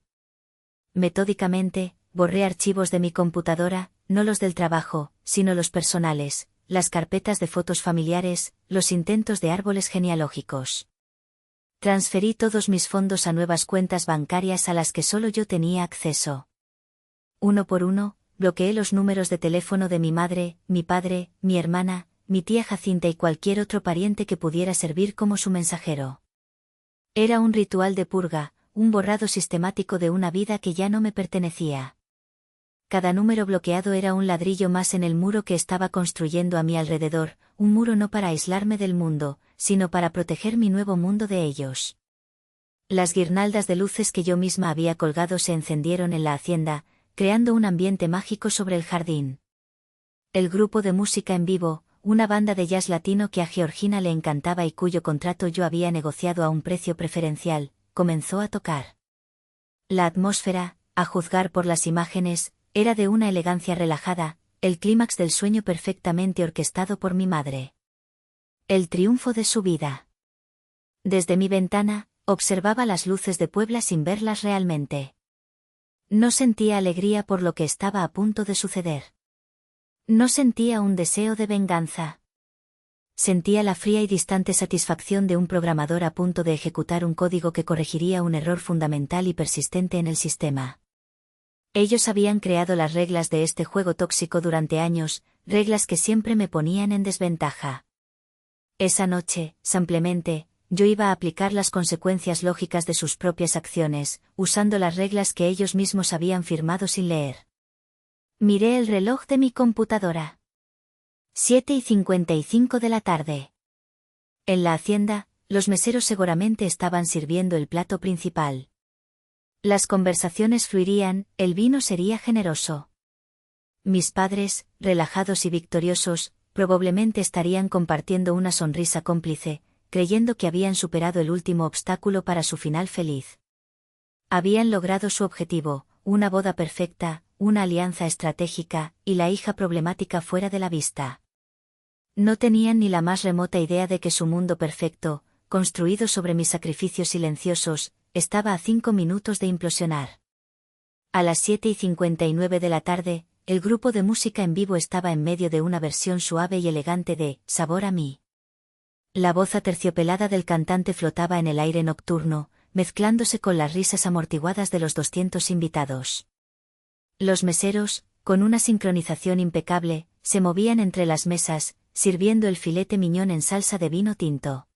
Metódicamente, borré archivos de mi computadora, no los del trabajo, sino los personales, las carpetas de fotos familiares, los intentos de árboles genealógicos. Transferí todos mis fondos a nuevas cuentas bancarias a las que solo yo tenía acceso. Uno por uno, bloqueé los números de teléfono de mi madre, mi padre, mi hermana, mi tía Jacinta y cualquier otro pariente que pudiera servir como su mensajero. Era un ritual de purga, un borrado sistemático de una vida que ya no me pertenecía. Cada número bloqueado era un ladrillo más en el muro que estaba construyendo a mi alrededor, un muro no para aislarme del mundo, sino para proteger mi nuevo mundo de ellos. Las guirnaldas de luces que yo misma había colgado se encendieron en la hacienda, creando un ambiente mágico sobre el jardín. El grupo de música en vivo, una banda de jazz latino que a Georgina le encantaba y cuyo contrato yo había negociado a un precio preferencial, comenzó a tocar. La atmósfera, a juzgar por las imágenes, era de una elegancia relajada, el clímax del sueño perfectamente orquestado por mi madre. El triunfo de su vida. Desde mi ventana, observaba las luces de Puebla sin verlas realmente. No sentía alegría por lo que estaba a punto de suceder. No sentía un deseo de venganza. Sentía la fría y distante satisfacción de un programador a punto de ejecutar un código que corregiría un error fundamental y persistente en el sistema. Ellos habían creado las reglas de este juego tóxico durante años, reglas que siempre me ponían en desventaja. Esa noche, simplemente, yo iba a aplicar las consecuencias lógicas de sus propias acciones, usando las reglas que ellos mismos habían firmado sin leer. Miré el reloj de mi computadora. 7:55 de la tarde. En la hacienda, los meseros seguramente estaban sirviendo el plato principal. Las conversaciones fluirían, el vino sería generoso. Mis padres, relajados y victoriosos, probablemente estarían compartiendo una sonrisa cómplice, creyendo que habían superado el último obstáculo para su final feliz. Habían logrado su objetivo, una boda perfecta, una alianza estratégica, y la hija problemática fuera de la vista. No tenían ni la más remota idea de que su mundo perfecto, construido sobre mis sacrificios silenciosos, estaba a 5 minutos de implosionar. A las 7:59 de la tarde, el grupo de música en vivo estaba en medio de una versión suave y elegante de Sabor a mí. La voz aterciopelada del cantante flotaba en el aire nocturno, mezclándose con las risas amortiguadas de los 200 invitados. Los meseros, con una sincronización impecable, se movían entre las mesas, sirviendo el filete miñón en salsa de vino tinto.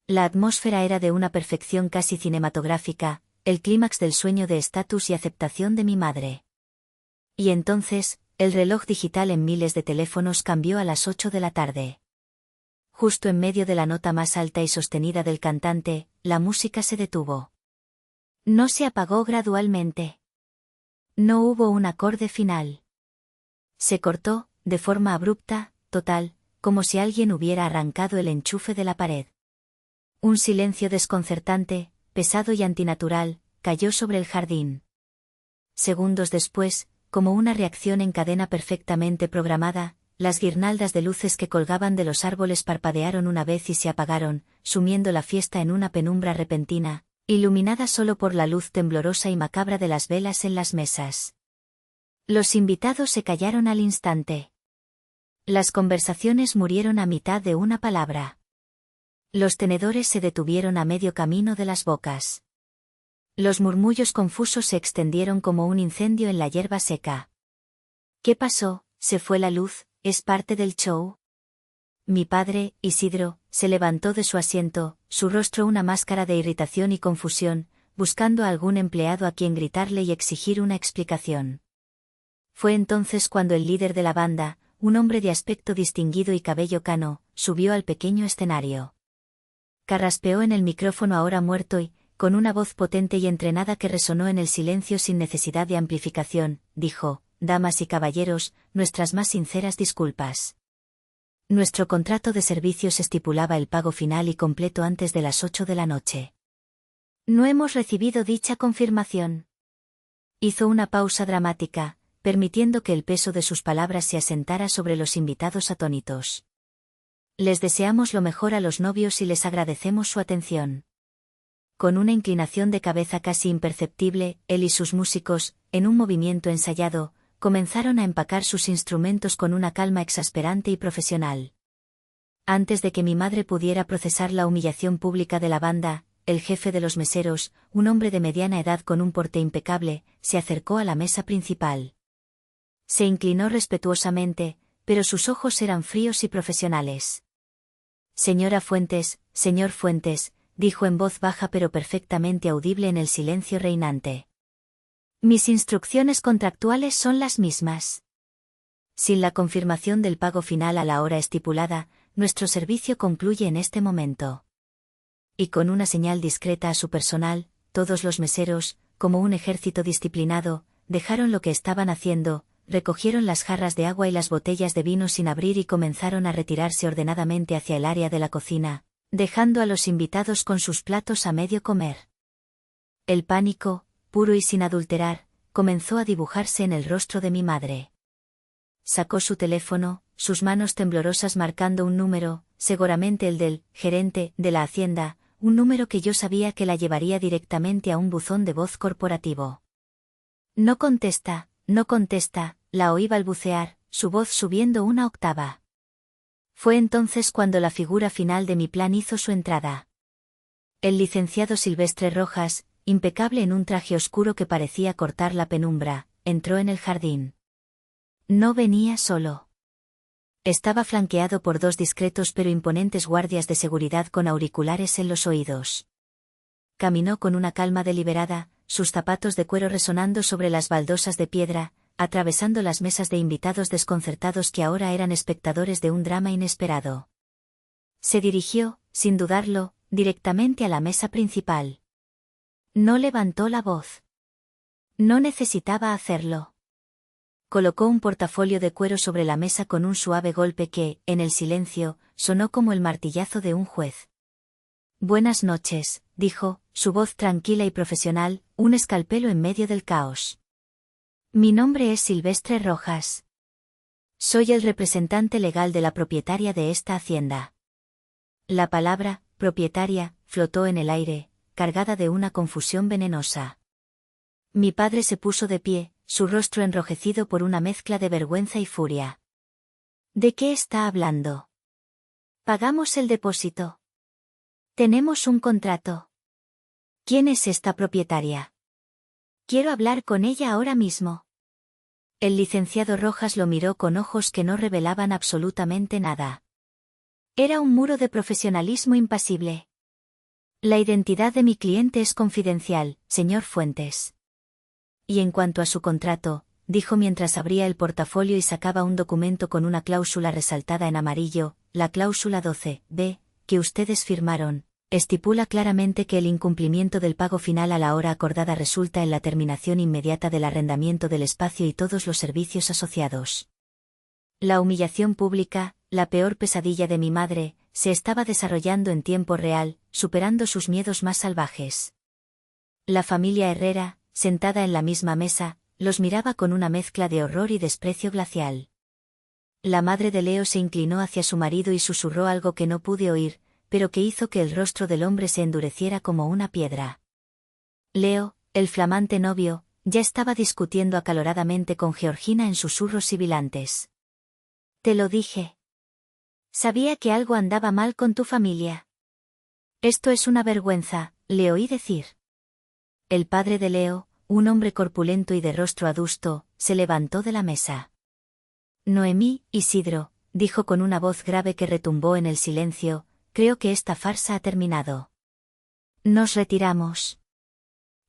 La atmósfera era de una perfección casi cinematográfica, el clímax del sueño de estatus y aceptación de mi madre. Y entonces, el reloj digital en miles de teléfonos cambió a las 8 de la tarde. Justo en medio de la nota más alta y sostenida del cantante, la música se detuvo. No se apagó gradualmente. No hubo un acorde final. Se cortó, de forma abrupta, total, como si alguien hubiera arrancado el enchufe de la pared. Un silencio desconcertante, pesado y antinatural, cayó sobre el jardín. Segundos después, como una reacción en cadena perfectamente programada, las guirnaldas de luces que colgaban de los árboles parpadearon una vez y se apagaron, sumiendo la fiesta en una penumbra repentina, iluminada solo por la luz temblorosa y macabra de las velas en las mesas. Los invitados se callaron al instante. Las conversaciones murieron a mitad de una palabra. Los tenedores se detuvieron a medio camino de las bocas. Los murmullos confusos se extendieron como un incendio en la hierba seca. ¿Qué pasó? ¿Se fue la luz? ¿Es parte del show? Mi padre, Isidro, se levantó de su asiento, su rostro una máscara de irritación y confusión, buscando a algún empleado a quien gritarle y exigir una explicación. Fue entonces cuando el líder de la banda, un hombre de aspecto distinguido y cabello cano, subió al pequeño escenario. carraspeó en el micrófono ahora muerto y, con una voz potente y entrenada que resonó en el silencio sin necesidad de amplificación, dijo: «Damas y caballeros, nuestras más sinceras disculpas. Nuestro contrato de servicios estipulaba el pago final y completo antes de las 8 de la noche. No hemos recibido dicha confirmación». Hizo una pausa dramática, permitiendo que el peso de sus palabras se asentara sobre los invitados atónitos. «Les deseamos lo mejor a los novios y les agradecemos su atención». Con una inclinación de cabeza casi imperceptible, él y sus músicos, en un movimiento ensayado, comenzaron a empacar sus instrumentos con una calma exasperante y profesional. Antes de que mi madre pudiera procesar la humillación pública de la banda, el jefe de los meseros, un hombre de mediana edad con un porte impecable, se acercó a la mesa principal. Se inclinó respetuosamente, pero sus ojos eran fríos y profesionales. «Señora Fuentes, señor Fuentes», dijo en voz baja pero perfectamente audible en el silencio reinante. «Mis instrucciones contractuales son las mismas. Sin la confirmación del pago final a la hora estipulada, nuestro servicio concluye en este momento». Y con una señal discreta a su personal, todos los meseros, como un ejército disciplinado, dejaron lo que estaban haciendo, recogieron las jarras de agua y las botellas de vino sin abrir y comenzaron a retirarse ordenadamente hacia el área de la cocina, dejando a los invitados con sus platos a medio comer. El pánico, puro y sin adulterar, comenzó a dibujarse en el rostro de mi madre. Sacó su teléfono, sus manos temblorosas marcando un número, seguramente el del gerente de la hacienda, un número que yo sabía que la llevaría directamente a un buzón de voz corporativo. «No contesta, no contesta», la oí balbucear, su voz subiendo una octava. Fue entonces cuando la figura final de mi plan hizo su entrada. El licenciado Silvestre Rojas, impecable en un traje oscuro que parecía cortar la penumbra, entró en el jardín. No venía solo. Estaba flanqueado por dos discretos pero imponentes guardias de seguridad con auriculares en los oídos. Caminó con una calma deliberada, sus zapatos de cuero resonando sobre las baldosas de piedra, atravesando las mesas de invitados desconcertados que ahora eran espectadores de un drama inesperado. Se dirigió, sin dudarlo, directamente a la mesa principal. No levantó la voz. No necesitaba hacerlo. Colocó un portafolio de cuero sobre la mesa con un suave golpe que, en el silencio, sonó como el martillazo de un juez. «Buenas noches», dijo, su voz tranquila y profesional, un escalpelo en medio del caos. «Mi nombre es Silvestre Rojas. Soy el representante legal de la propietaria de esta hacienda». La palabra, propietaria, flotó en el aire, cargada de una confusión venenosa. Mi padre se puso de pie, su rostro enrojecido por una mezcla de vergüenza y furia. «¿De qué está hablando? Pagamos el depósito. Tenemos un contrato. ¿Quién es esta propietaria? Quiero hablar con ella ahora mismo». El licenciado Rojas lo miró con ojos que no revelaban absolutamente nada. Era un muro de profesionalismo impasible. «La identidad de mi cliente es confidencial, señor Fuentes». «Y en cuanto a su contrato», dijo mientras abría el portafolio y sacaba un documento con una cláusula resaltada en amarillo, la cláusula 12b, que ustedes firmaron, estipula claramente que el incumplimiento del pago final a la hora acordada resulta en la terminación inmediata del arrendamiento del espacio y todos los servicios asociados. La humillación pública, la peor pesadilla de mi madre, se estaba desarrollando en tiempo real, superando sus miedos más salvajes. La familia Herrera, sentada en la misma mesa, los miraba con una mezcla de horror y desprecio glacial. La madre de Leo se inclinó hacia su marido y susurró algo que no pude oír, pero que hizo que el rostro del hombre se endureciera como una piedra. Leo, el flamante novio, ya estaba discutiendo acaloradamente con Georgina en susurros sibilantes. «Te lo dije. Sabía que algo andaba mal con tu familia. Esto es una vergüenza», le oí decir. El padre de Leo, un hombre corpulento y de rostro adusto, se levantó de la mesa. «Noemí, Isidro», dijo con una voz grave que retumbó en el silencio, «creo que esta farsa ha terminado. Nos retiramos».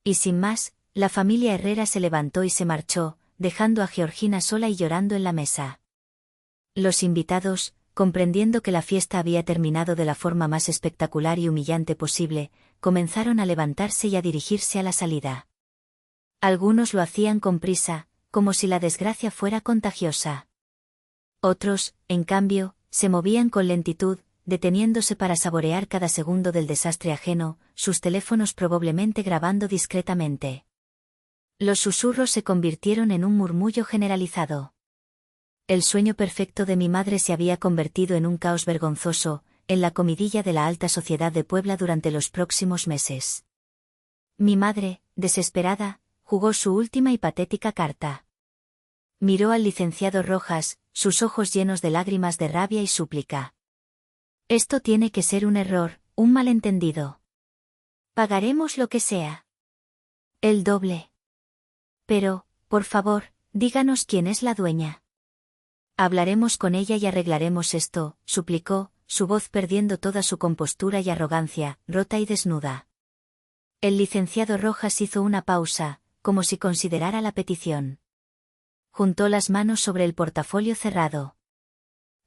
Y sin más, la familia Herrera se levantó y se marchó, dejando a Georgina sola y llorando en la mesa. Los invitados, comprendiendo que la fiesta había terminado de la forma más espectacular y humillante posible, comenzaron a levantarse y a dirigirse a la salida. Algunos lo hacían con prisa, como si la desgracia fuera contagiosa. Otros, en cambio, se movían con lentitud, deteniéndose para saborear cada segundo del desastre ajeno, sus teléfonos probablemente grabando discretamente. Los susurros se convirtieron en un murmullo generalizado. El sueño perfecto de mi madre se había convertido en un caos vergonzoso, en la comidilla de la alta sociedad de Puebla durante los próximos meses. Mi madre, desesperada, jugó su última y patética carta. Miró al licenciado Rojas, sus ojos llenos de lágrimas de rabia y súplica. Esto tiene que ser un error, un malentendido. Pagaremos lo que sea. El doble. Pero, por favor, díganos quién es la dueña. Hablaremos con ella y arreglaremos esto, suplicó, su voz perdiendo toda su compostura y arrogancia, rota y desnuda. El licenciado Rojas hizo una pausa, como si considerara la petición. Juntó las manos sobre el portafolio cerrado.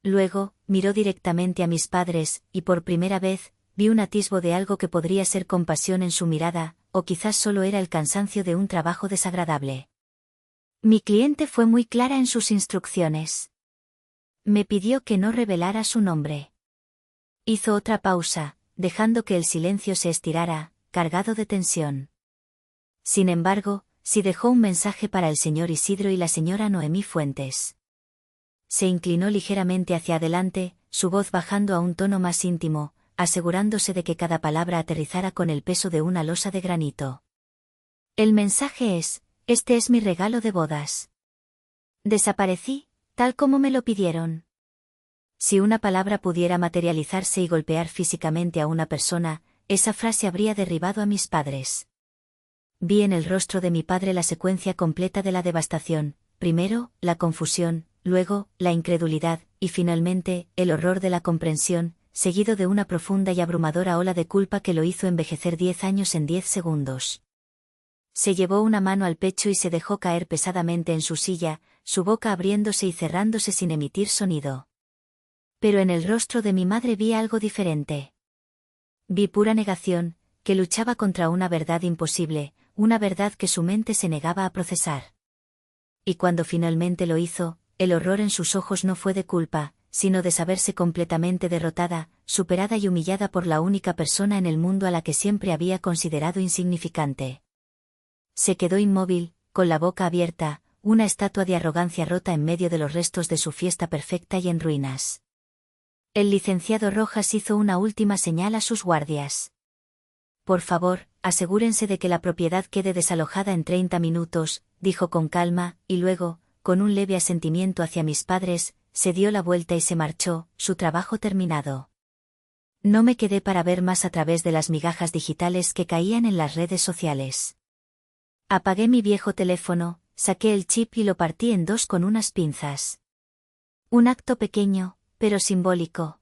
Luego, miró directamente a mis padres, y por primera vez, vi un atisbo de algo que podría ser compasión en su mirada, o quizás solo era el cansancio de un trabajo desagradable. Mi cliente fue muy clara en sus instrucciones. Me pidió que no revelara su nombre. Hizo otra pausa, dejando que el silencio se estirara, cargado de tensión. Sin embargo, sí dejó un mensaje para el señor Isidro y la señora Noemí Fuentes. Se inclinó ligeramente hacia adelante, su voz bajando a un tono más íntimo, asegurándose de que cada palabra aterrizara con el peso de una losa de granito. El mensaje es: este es mi regalo de bodas. Desaparecí, tal como me lo pidieron. Si una palabra pudiera materializarse y golpear físicamente a una persona, esa frase habría derribado a mis padres. Vi en el rostro de mi padre la secuencia completa de la devastación, primero, la confusión, luego, la incredulidad, y finalmente, el horror de la comprensión, seguido de una profunda y abrumadora ola de culpa que lo hizo envejecer 10 años en 10 segundos. Se llevó una mano al pecho y se dejó caer pesadamente en su silla, su boca abriéndose y cerrándose sin emitir sonido. Pero en el rostro de mi madre vi algo diferente. Vi pura negación, que luchaba contra una verdad imposible, una verdad que su mente se negaba a procesar. Y cuando finalmente lo hizo, el horror en sus ojos no fue de culpa, sino de saberse completamente derrotada, superada y humillada por la única persona en el mundo a la que siempre había considerado insignificante. Se quedó inmóvil, con la boca abierta, una estatua de arrogancia rota en medio de los restos de su fiesta perfecta y en ruinas. El licenciado Rojas hizo una última señal a sus guardias. Por favor, asegúrense de que la propiedad quede desalojada en 30 minutos, dijo con calma, y luego, con un leve asentimiento hacia mis padres, se dio la vuelta y se marchó, su trabajo terminado. No me quedé para ver más a través de las migajas digitales que caían en las redes sociales. Apagué mi viejo teléfono, saqué el chip y lo partí en dos con unas pinzas. Un acto pequeño, pero simbólico.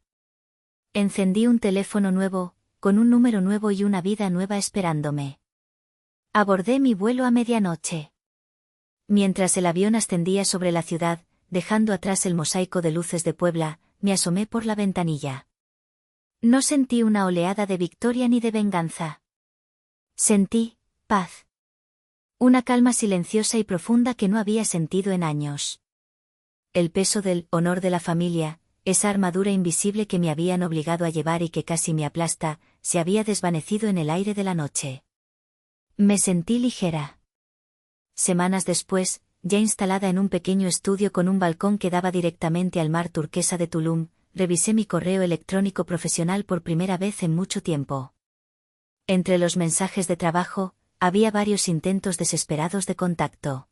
Encendí un teléfono nuevo, con un número nuevo y una vida nueva esperándome. Abordé mi vuelo a medianoche. Mientras el avión ascendía sobre la ciudad, dejando atrás el mosaico de luces de Puebla, me asomé por la ventanilla. No sentí una oleada de victoria ni de venganza. Sentí paz. Una calma silenciosa y profunda que no había sentido en años. El peso del honor de la familia, esa armadura invisible que me habían obligado a llevar y que casi me aplasta, se había desvanecido en el aire de la noche. Me sentí ligera. Semanas después, ya instalada en un pequeño estudio con un balcón que daba directamente al mar turquesa de Tulum, revisé mi correo electrónico profesional por primera vez en mucho tiempo. Entre los mensajes de trabajo, había varios intentos desesperados de contacto.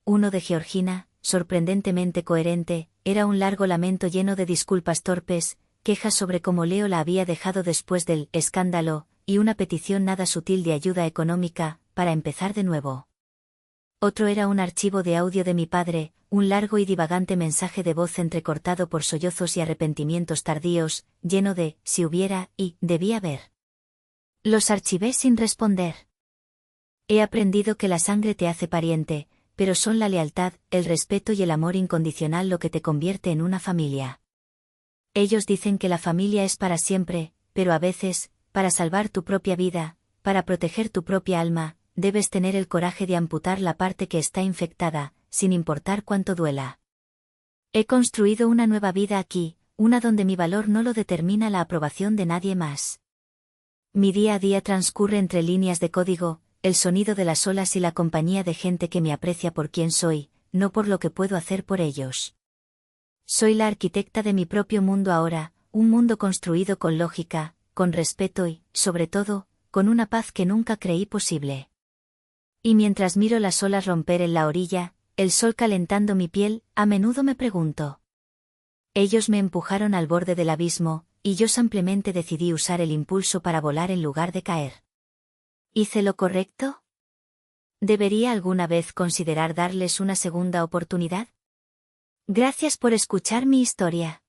Uno de Georgina, sorprendentemente coherente, era un largo lamento lleno de disculpas torpes, quejas sobre cómo Leo la había dejado después del escándalo, y una petición nada sutil de ayuda económica, para empezar de nuevo. Otro era un archivo de audio de mi padre, un largo y divagante mensaje de voz entrecortado por sollozos y arrepentimientos tardíos, lleno de si hubiera y debía haber. Los archivé sin responder. He aprendido que la sangre te hace pariente, pero son la lealtad, el respeto y el amor incondicional lo que te convierte en una familia. Ellos dicen que la familia es para siempre, pero a veces, para salvar tu propia vida, para proteger tu propia alma, debes tener el coraje de amputar la parte que está infectada, sin importar cuánto duela. He construido una nueva vida aquí, una donde mi valor no lo determina la aprobación de nadie más. Mi día a día transcurre entre líneas de código, el sonido de las olas y la compañía de gente que me aprecia por quien soy, no por lo que puedo hacer por ellos. Soy la arquitecta de mi propio mundo ahora, un mundo construido con lógica, con respeto y, sobre todo, con una paz que nunca creí posible. Y mientras miro las olas romper en la orilla, el sol calentando mi piel, a menudo me pregunto. Ellos me empujaron al borde del abismo, y yo simplemente decidí usar el impulso para volar en lugar de caer. ¿Hice lo correcto? ¿Debería alguna vez considerar darles una segunda oportunidad? Gracias por escuchar mi historia.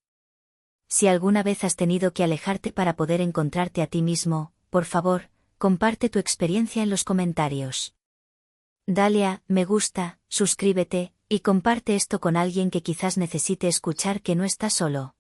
Si alguna vez has tenido que alejarte para poder encontrarte a ti mismo, por favor, comparte tu experiencia en los comentarios. Dale a me gusta, suscríbete, y comparte esto con alguien que quizás necesite escuchar que no está solo.